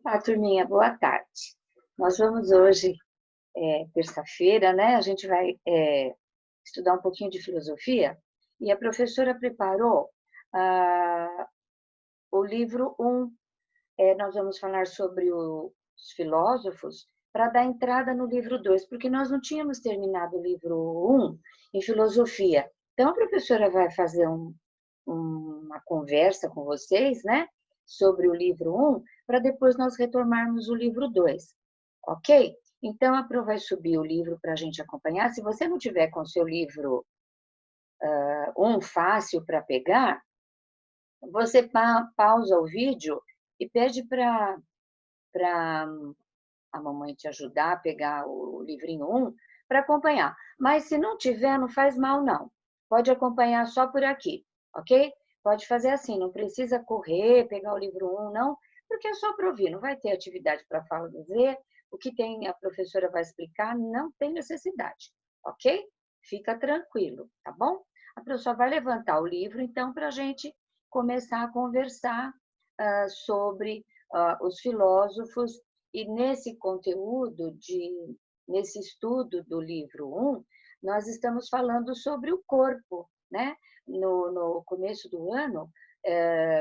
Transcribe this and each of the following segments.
Olá, turminha, boa tarde. Nós vamos hoje, terça-feira, né? A gente vai estudar um pouquinho de filosofia e a professora preparou o livro 1. Nós vamos falar sobre os filósofos para dar entrada no livro 2, porque nós não tínhamos terminado o livro 1 em filosofia. Então, a professora vai fazer uma conversa com vocês, né? Sobre o livro 1, para depois nós retomarmos o livro 2, ok? Então, a Pro vai subir o livro para a gente acompanhar. Se você não tiver com o seu livro 1 fácil para pegar, você pausa o vídeo e pede para a mamãe te ajudar a pegar o livrinho 1 para acompanhar. Mas se não tiver, não faz mal, não. Pode acompanhar só por aqui, ok? Pode fazer assim, não precisa correr, pegar o livro 1, não, porque é só para ouvir, não vai ter atividade para fala dizer, o que tem a professora vai explicar, não tem necessidade, ok? Fica tranquilo, tá bom? A professora vai levantar o livro, então, para a gente começar a conversar sobre os filósofos, e nesse conteúdo, nesse estudo do livro 1, nós estamos falando sobre o corpo, né? No começo do ano,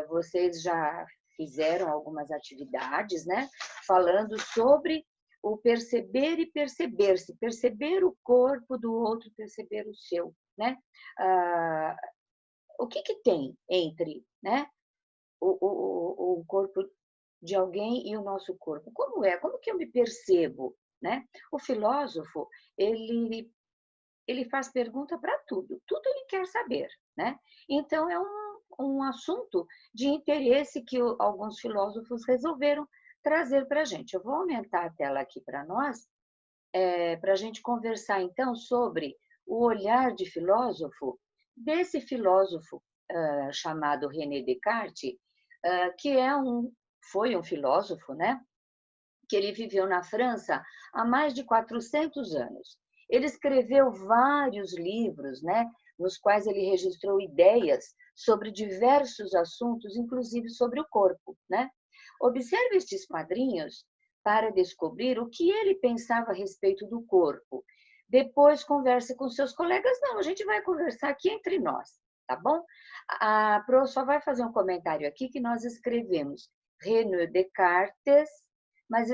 vocês já fizeram algumas atividades, né? Falando sobre o perceber e perceber-se, perceber o corpo do outro, perceber o seu, né? O que tem entre, né? O corpo de alguém e o nosso corpo. Como é? Como que eu me percebo, né? O filósofo, ele faz pergunta para tudo, tudo ele quer saber, né? Então é um assunto de interesse que alguns filósofos resolveram trazer para a gente. Eu vou aumentar a tela aqui para nós, para a gente conversar então sobre o olhar de filósofo, desse filósofo chamado René Descartes, que foi um filósofo, né? Que ele viveu na França há mais de 400 anos. Ele escreveu vários livros, né? Nos quais ele registrou ideias sobre diversos assuntos, inclusive sobre o corpo, né? Observe estes quadrinhos para descobrir o que ele pensava a respeito do corpo. Depois converse com seus colegas. Não, a gente vai conversar aqui entre nós, tá bom? A Pro só vai fazer um comentário aqui que nós escrevemos René Descartes, mas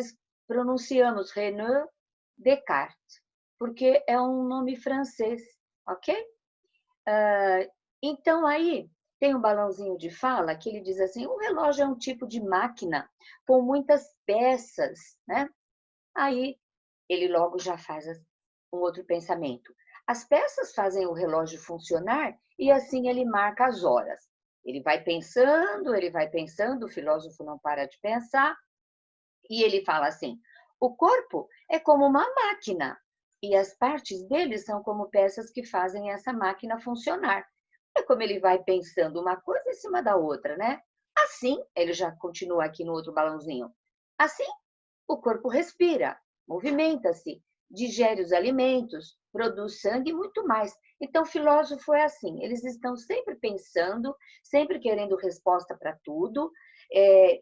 pronunciamos René Descartes, porque é um nome francês, ok? Então, aí tem um balãozinho de fala que ele diz assim, o relógio é um tipo de máquina com muitas peças, né? Aí ele logo já faz um outro pensamento. As peças fazem o relógio funcionar e assim ele marca as horas. Ele vai pensando, o filósofo não para de pensar, e ele fala assim, o corpo é como uma máquina e as partes dele são como peças que fazem essa máquina funcionar. É como ele vai pensando uma coisa em cima da outra, né? Assim, ele já continua aqui no outro balãozinho. Assim, o corpo respira, movimenta-se, digere os alimentos, produz sangue e muito mais. Então, o filósofo é assim, eles estão sempre pensando, sempre querendo resposta para tudo,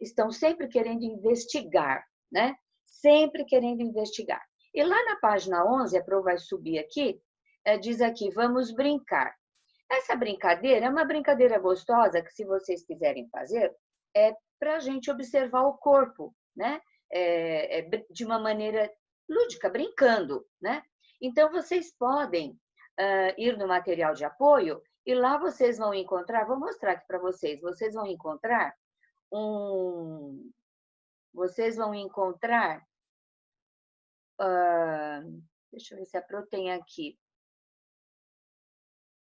estão sempre querendo investigar, né? Sempre querendo investigar. E lá na página 11, a Pro vai subir aqui, diz aqui, vamos brincar. Essa brincadeira é uma brincadeira gostosa que, se vocês quiserem fazer, é para a gente observar o corpo, né? De uma maneira lúdica, brincando, né? Então, vocês podem ir no material de apoio e lá vocês vão encontrar, vou mostrar aqui para vocês, vocês vão encontrar deixa eu ver se a Pro tem aqui,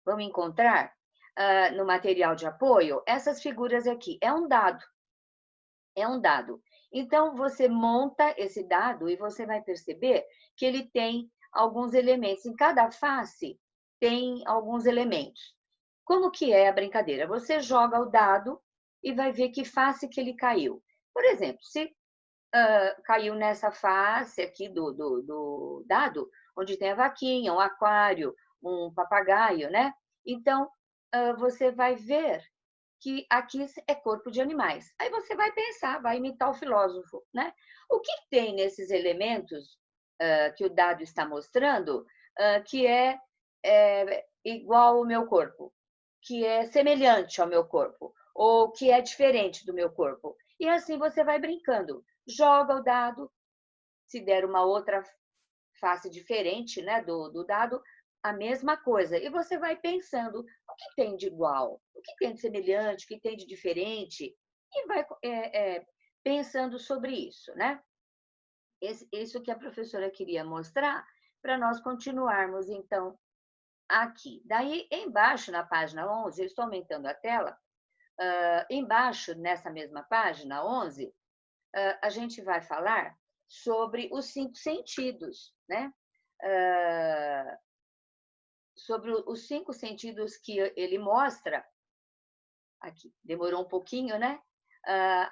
vão encontrar no material de apoio essas figuras aqui, é um dado. Então, você monta esse dado e você vai perceber que ele tem alguns elementos. Em cada face tem alguns elementos. Como que é a brincadeira? Você joga o dado e vai ver que face que ele caiu. Por exemplo, se caiu nessa face aqui do dado, onde tem a vaquinha, um aquário, um papagaio, né? Então, você vai ver que aqui é corpo de animais. Aí você vai pensar, vai imitar o filósofo, né? O que tem nesses elementos que o dado está mostrando que é igual ao meu corpo, que é semelhante ao meu corpo, ou que é diferente do meu corpo? E assim você vai brincando. Joga o dado, se der uma outra face diferente, né, do dado, a mesma coisa. E você vai pensando, o que tem de igual? O que tem de semelhante? O que tem de diferente? E vai pensando sobre isso, né? Isso que a professora queria mostrar para nós continuarmos, então, aqui. Daí, embaixo, na página 11, eu estou aumentando a tela, embaixo, nessa mesma página 11, a gente vai falar sobre os 5 sentidos, né? Sobre os 5 sentidos que ele mostra. Aqui, demorou um pouquinho, né?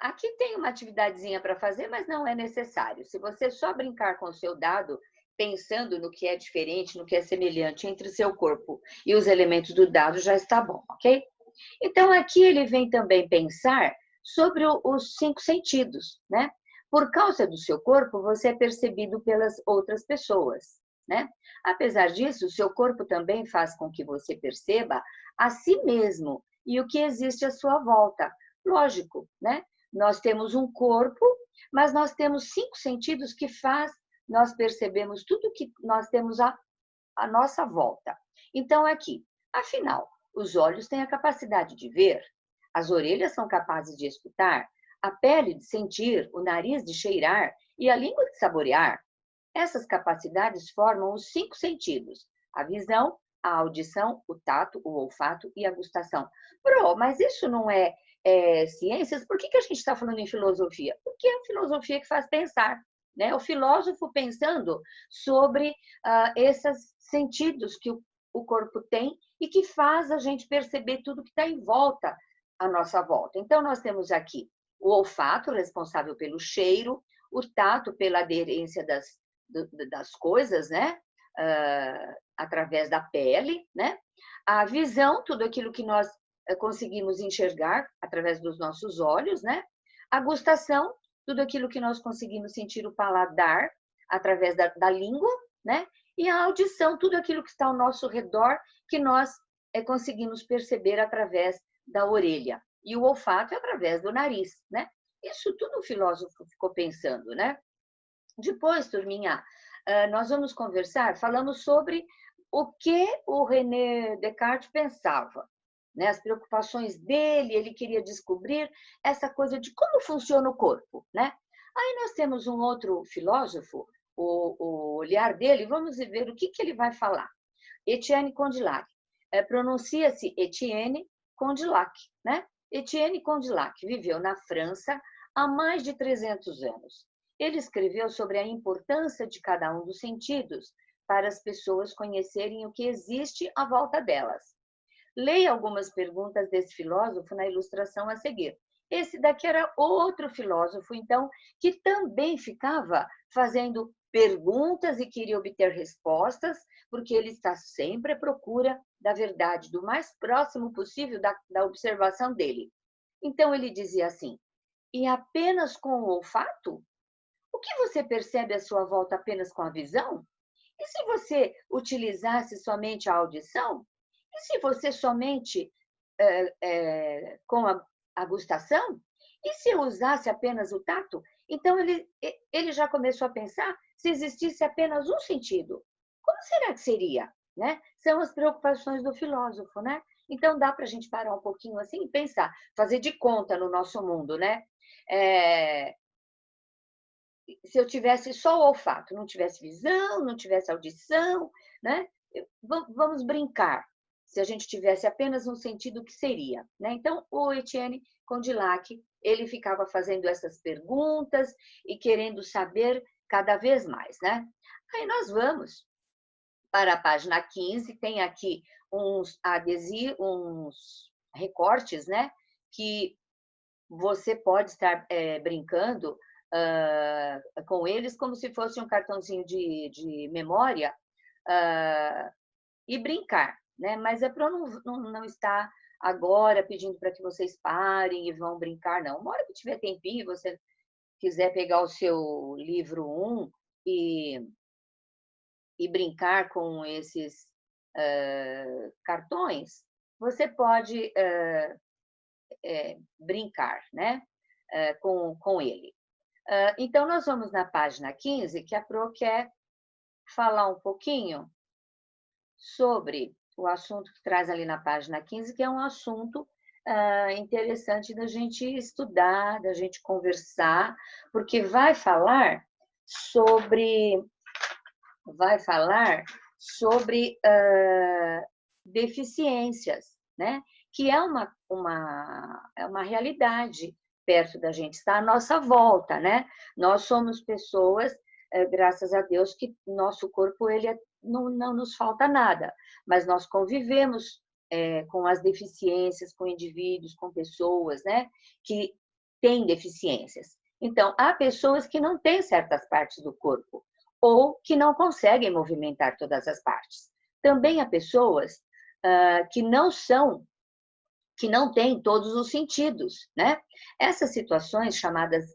Aqui tem uma atividadezinha para fazer, mas não é necessário. Se você só brincar com o seu dado, pensando no que é diferente, no que é semelhante entre o seu corpo e os elementos do dado, já está bom, ok? Então, aqui ele vem também pensar sobre os 5 sentidos, né? Por causa do seu corpo, você é percebido pelas outras pessoas, né? Apesar disso, o seu corpo também faz com que você perceba a si mesmo e o que existe à sua volta. Lógico, né? Nós temos um corpo, mas nós temos 5 sentidos que faz nós percebemos tudo que nós temos à nossa volta. Então, aqui, afinal, os olhos têm a capacidade de ver, as orelhas são capazes de escutar, a pele de sentir, o nariz de cheirar e a língua de saborear. Essas capacidades formam os 5 sentidos: a visão, a audição, o tato, o olfato e a gustação. Mas isso não é ciências? Por que a gente está falando em filosofia? Porque é a filosofia que faz pensar, né? O filósofo pensando sobre esses sentidos que o corpo tem e que faz a gente perceber tudo que está em volta, à nossa volta. Então, nós temos aqui o olfato, responsável pelo cheiro, o tato, pela aderência das coisas, né? Através da pele, né? A visão, tudo aquilo que nós conseguimos enxergar através dos nossos olhos, né? A gustação, tudo aquilo que nós conseguimos sentir o paladar através da língua, né? E a audição, tudo aquilo que está ao nosso redor que nós conseguimos perceber através da orelha. E o olfato é através do nariz, né? Isso tudo o filósofo ficou pensando, né? Depois, turminha, nós vamos conversar, falamos sobre o que o René Descartes pensava, né? As preocupações dele, ele queria descobrir essa coisa de como funciona o corpo, né? Aí nós temos um outro filósofo, o olhar dele, vamos ver o que ele vai falar. Etienne Condillac. Pronuncia-se Etienne Condillac, né? Etienne Condillac viveu na França há mais de 300 anos. Ele escreveu sobre a importância de cada um dos sentidos para as pessoas conhecerem o que existe à volta delas. Leia algumas perguntas desse filósofo na ilustração a seguir. Esse daqui era outro filósofo, então, que também ficava fazendo perguntas e queria obter respostas, porque ele está sempre à procura da verdade, do mais próximo possível da observação dele. Então, ele dizia assim: e apenas com o olfato? O que você percebe à sua volta apenas com a visão? E se você utilizasse somente a audição? E se você somente com a gustação? E se eu usasse apenas o tato? Então, ele já começou a pensar se existisse apenas um sentido. Como será que seria? Né? São as preocupações do filósofo, né? Então, dá para a gente parar um pouquinho assim e pensar, fazer de conta no nosso mundo, né? Se eu tivesse só o olfato, não tivesse visão, não tivesse audição, né? Vamos brincar. Se a gente tivesse apenas um sentido, o que seria? Né? Então, o Etienne Condillac, ele ficava fazendo essas perguntas e querendo saber cada vez mais, né? Aí nós vamos para a página 15, tem aqui uns adesivos, uns recortes, né? Que você pode estar brincando com eles como se fosse um cartãozinho de memória e brincar, né? Mas é para não estar agora pedindo para que vocês parem e vão brincar, não. Uma hora que tiver tempinho e você quiser pegar o seu livro 1 e brincar com esses cartões, você pode brincar, né? Com ele. Então, nós vamos na página 15, que a Pro quer falar um pouquinho sobre o assunto que traz ali na página 15, que é um assunto interessante da gente estudar, da gente conversar, porque vai falar sobre deficiências, né? Que é uma realidade perto da gente, está à nossa volta, né? Nós somos pessoas, graças a Deus, que nosso corpo não nos falta nada, mas nós convivemos com as deficiências, com indivíduos, com pessoas, né? Que têm deficiências. Então, há pessoas que não têm certas partes do corpo, ou que não conseguem movimentar todas as partes. Também há pessoas que não têm todos os sentidos, né? Essas situações chamadas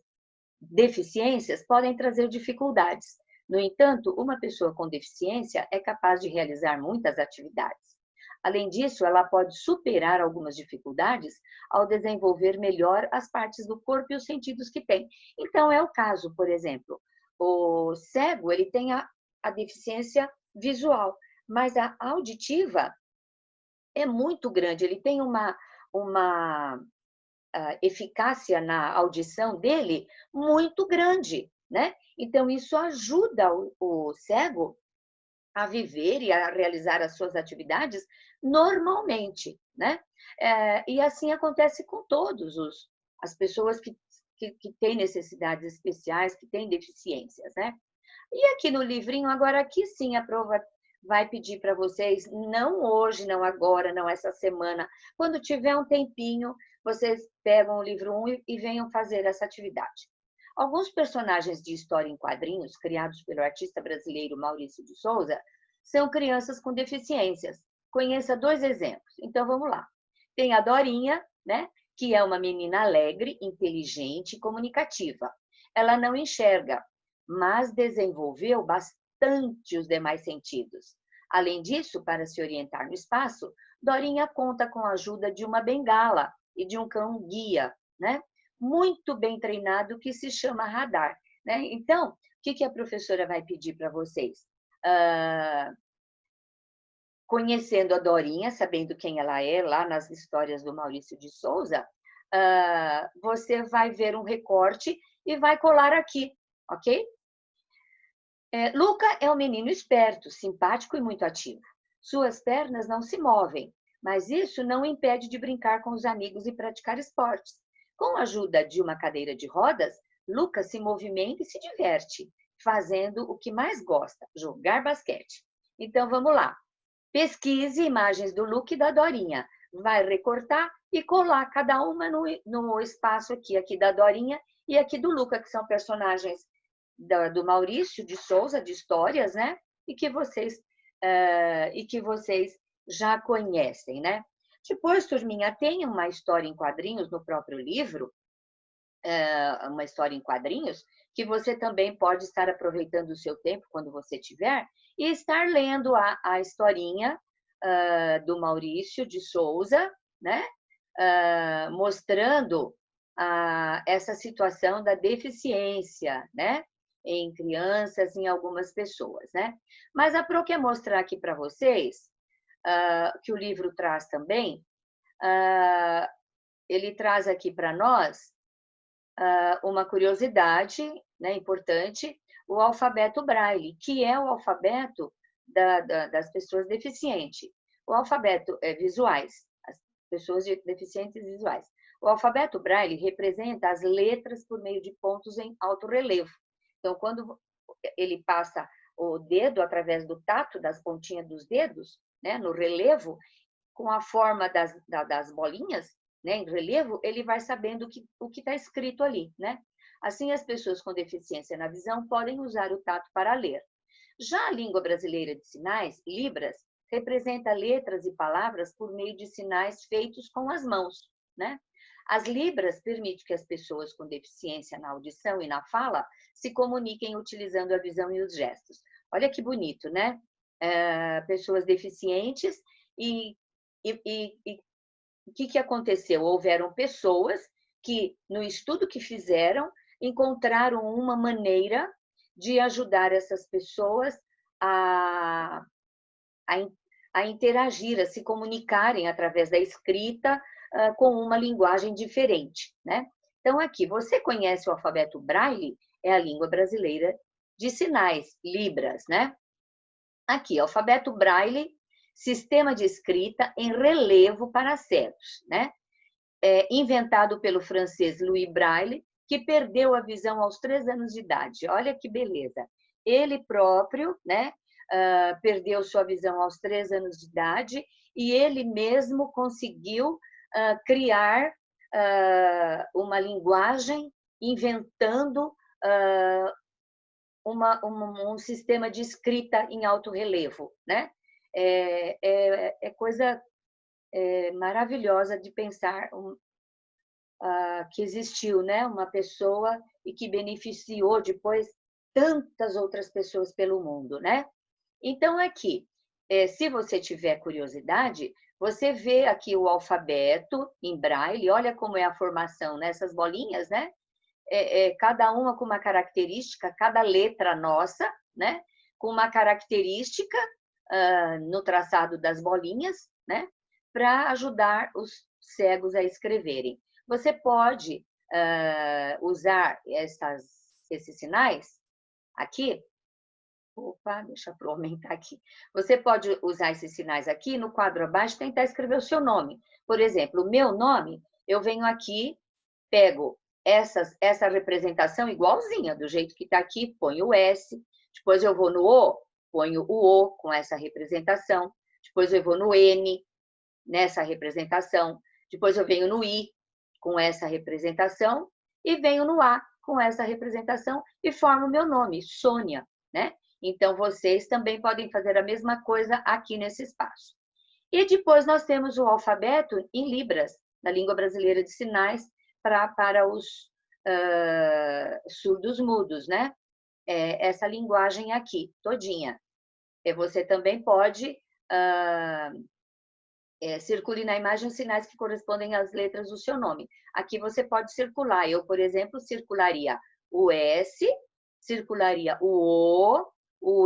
deficiências podem trazer dificuldades. No entanto, uma pessoa com deficiência é capaz de realizar muitas atividades. Além disso, ela pode superar algumas dificuldades ao desenvolver melhor as partes do corpo e os sentidos que tem. Então, é o caso, por exemplo, o cego, ele tem a deficiência visual, mas a auditiva é muito grande, ele tem uma eficácia na audição dele muito grande, né? Então, isso ajuda o cego a viver e a realizar as suas atividades normalmente, né? E assim acontece com todos as pessoas que têm necessidades especiais, que têm deficiências, né? E aqui no livrinho, agora aqui sim, a prova vai pedir para vocês, não hoje, não agora, não essa semana, quando tiver um tempinho, vocês pegam o livro 1 e venham fazer essa atividade. Alguns personagens de história em quadrinhos, criados pelo artista brasileiro Maurício de Souza, são crianças com deficiências. Conheça 2 exemplos. Então, vamos lá. Tem a Dorinha, né, que é uma menina alegre, inteligente e comunicativa. Ela não enxerga, mas desenvolveu bastante os demais sentidos. Além disso, para se orientar no espaço, Dorinha conta com a ajuda de uma bengala e de um cão-guia, né? Muito bem treinado, que se chama radar, né? Então, o que a professora vai pedir para vocês? Conhecendo a Dorinha, sabendo quem ela é, lá nas histórias do Maurício de Souza, você vai ver um recorte e vai colar aqui, ok? Luca é um menino esperto, simpático e muito ativo. Suas pernas não se movem, mas isso não o impede de brincar com os amigos e praticar esportes. Com a ajuda de uma cadeira de rodas, Luca se movimenta e se diverte, fazendo o que mais gosta, jogar basquete. Então, vamos lá. Pesquise imagens do Luca e da Dorinha. Vai recortar e colar cada uma no espaço aqui da Dorinha e aqui do Luca, que são personagens do Maurício de Souza, de histórias, né? E que vocês já conhecem, né? Depois, turminha, tem uma história em quadrinhos no próprio livro, uma história em quadrinhos, que você também pode estar aproveitando o seu tempo quando você tiver e estar lendo a historinha do Maurício de Souza, né? Mostrando essa situação da deficiência, né? Em crianças, em algumas pessoas, né? Mas a Pro quer mostrar aqui para vocês que o livro traz também, ele traz aqui para nós uma curiosidade, né, importante, o alfabeto Braille, que é o alfabeto das pessoas deficientes. O alfabeto visuais, as pessoas deficientes visuais. O alfabeto Braille representa as letras por meio de pontos em alto relevo. Então, quando ele passa o dedo através do tato das pontinhas dos dedos, né, no relevo, com a forma das bolinhas, né, em relevo, ele vai sabendo o que está escrito ali, né? Assim, as pessoas com deficiência na visão podem usar o tato para ler. Já a língua brasileira de sinais, Libras, representa letras e palavras por meio de sinais feitos com as mãos, né? As libras permitem que as pessoas com deficiência na audição e na fala se comuniquem utilizando a visão e os gestos. Olha que bonito, né? Pessoas deficientes e o que aconteceu? Houveram pessoas que, no estudo que fizeram, encontraram uma maneira de ajudar essas pessoas a, a interagir, a se comunicarem através da escrita com uma linguagem diferente, né? Então, aqui, você conhece o alfabeto Braille? É a língua brasileira de sinais, Libras, né? Aqui, alfabeto Braille, sistema de escrita em relevo para cegos, né? Inventado pelo francês Louis Braille, que perdeu a visão aos 3 anos de idade. Olha que beleza. Ele próprio, né, perdeu sua visão aos 3 anos de idade e ele mesmo conseguiu criar uma linguagem inventando um sistema de escrita em alto relevo, né? É coisa maravilhosa de pensar que existiu, né, uma pessoa e que beneficiou depois tantas outras pessoas pelo mundo, né? Então, aqui, se você tiver curiosidade, você vê aqui o alfabeto em braille, olha como é a formação nessas bolinhas, né? Cada uma com uma característica, cada letra nossa, né? Com uma característica no traçado das bolinhas, né? Para ajudar os cegos a escreverem. Você pode usar esses sinais aqui. Opa, deixa eu aumentar aqui. Você pode usar esses sinais aqui no quadro abaixo e tentar escrever o seu nome. Por exemplo, o meu nome, eu venho aqui, pego essa representação igualzinha, do jeito que está aqui, ponho o S, depois eu vou no O, ponho o O com essa representação, depois eu vou no N, nessa representação, depois eu venho no I, com essa representação, e venho no A, com essa representação, e formo o meu nome, Sônia, né? Então, vocês também podem fazer a mesma coisa aqui nesse espaço. E depois nós temos o alfabeto em Libras, na língua brasileira de sinais, para os surdos mudos, né? Essa linguagem aqui, todinha. E você também pode circule na imagem os sinais que correspondem às letras do seu nome. Aqui você pode circular. Eu, por exemplo, circularia o S, circularia o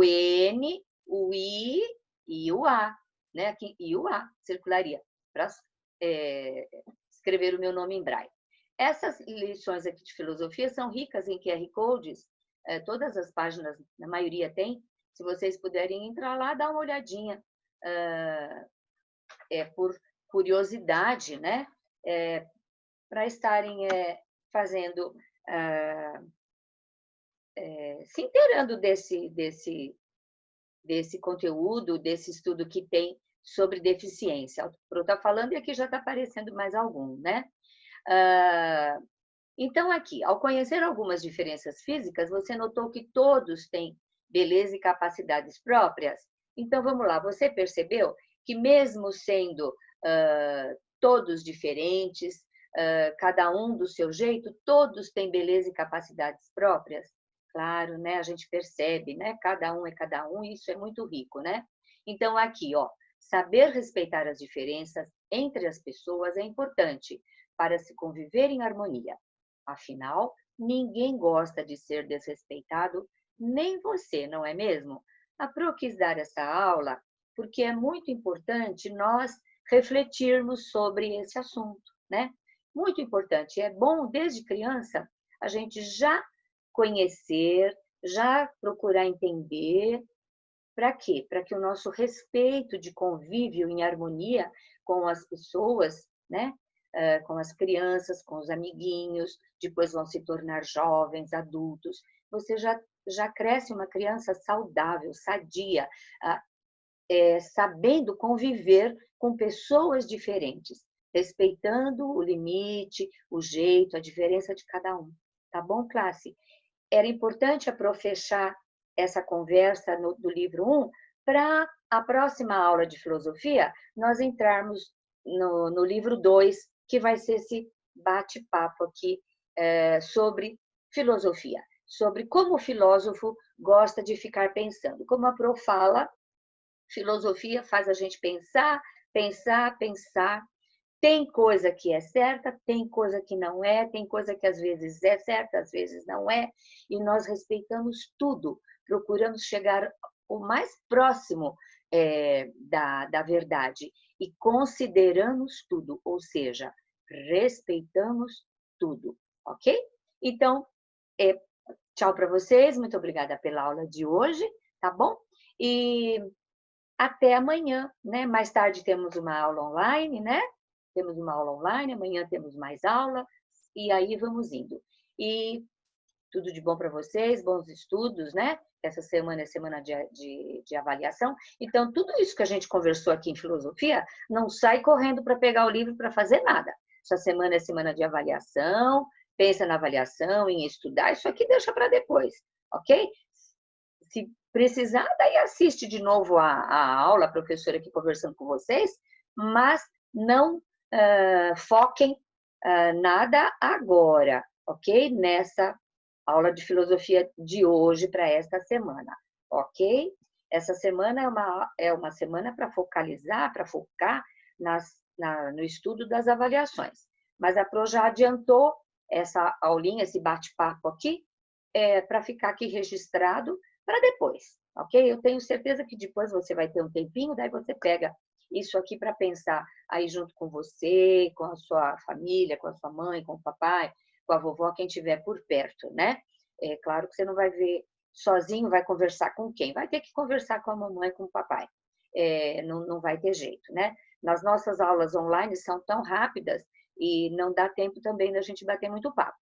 N, o I e o A, né? Aqui, e o A circularia para escrever o meu nome em braille. Essas lições aqui de filosofia são ricas em QR Codes, todas as páginas, na maioria tem. Se vocês puderem entrar lá, dá uma olhadinha. Por curiosidade, né? Para estarem fazendo, se inteirando desse conteúdo, desse estudo que tem sobre deficiência. O Pro está falando e aqui já está aparecendo mais algum, né? Então, aqui, ao conhecer algumas diferenças físicas, você notou que todos têm beleza e capacidades próprias? Então, vamos lá, você percebeu que mesmo sendo todos diferentes, cada um do seu jeito, todos têm beleza e capacidades próprias? Claro, né? A gente percebe, né? Cada um é cada um, e isso é muito rico, né? Então, aqui, ó, saber respeitar as diferenças entre as pessoas é importante para se conviver em harmonia. Afinal, ninguém gosta de ser desrespeitado, nem você, não é mesmo? A Pro quis dar essa aula porque é muito importante nós refletirmos sobre esse assunto, né? Muito importante. É bom, desde criança, a gente já conhecer, já procurar entender. Para quê? Para que o nosso respeito de convívio em harmonia com as pessoas, né? Com as crianças, com os amiguinhos, depois vão se tornar jovens, adultos. Você já cresce uma criança saudável, sadia, sabendo conviver com pessoas diferentes, respeitando o limite, o jeito, a diferença de cada um. Tá bom, classe? Era importante a Pro fechar essa conversa do livro 1 para a próxima aula de filosofia, nós entrarmos no livro 2, que vai ser esse bate-papo aqui sobre filosofia, sobre como o filósofo gosta de ficar pensando. Como a Pro fala, filosofia faz a gente pensar, pensar, pensar. Tem coisa que é certa, tem coisa que não é, tem coisa que às vezes é certa, às vezes não é, e nós respeitamos tudo, procuramos chegar o mais próximo da verdade e consideramos tudo, ou seja, respeitamos tudo, ok? Então, tchau para vocês, muito obrigada pela aula de hoje, tá bom? E até amanhã, né? Mais tarde temos uma aula online, né? Temos uma aula online, amanhã temos mais aula, e aí vamos indo. E tudo de bom para vocês, bons estudos, né? Essa semana é semana de avaliação. Então, tudo isso que a gente conversou aqui em filosofia, não sai correndo para pegar o livro para fazer nada. Essa semana é semana de avaliação, pensa na avaliação, em estudar, isso aqui deixa para depois, ok? Se precisar, daí assiste de novo a aula, a professora aqui conversando com vocês, mas não foquem nada agora, ok? Nessa aula de filosofia de hoje para esta semana, ok? Essa semana é uma semana para focalizar, para focar no estudo das avaliações. Mas a Pro já adiantou essa aulinha, esse bate-papo aqui, para ficar aqui registrado para depois, ok? Eu tenho certeza que depois você vai ter um tempinho, daí você pega isso aqui para pensar aí junto com você, com a sua família, com a sua mãe, com o papai, com a vovó, quem estiver por perto, né? É claro que você não vai ver sozinho, vai conversar com quem? Vai ter que conversar com a mamãe, com o papai. Não vai ter jeito, né? Nas nossas aulas online são tão rápidas e não dá tempo também da gente bater muito papo.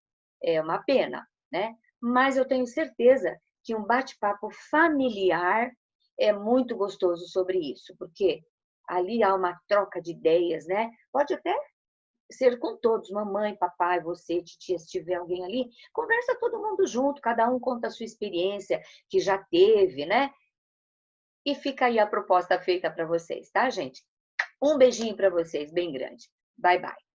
É uma pena, né? Mas eu tenho certeza que um bate-papo familiar é muito gostoso sobre isso, porque ali há uma troca de ideias, né? Pode até ser com todos, mamãe, papai, você, titia, se tiver alguém ali, conversa todo mundo junto, cada um conta a sua experiência que já teve, né? E fica aí a proposta feita para vocês, tá, gente? Um beijinho para vocês, bem grande. Bye, bye.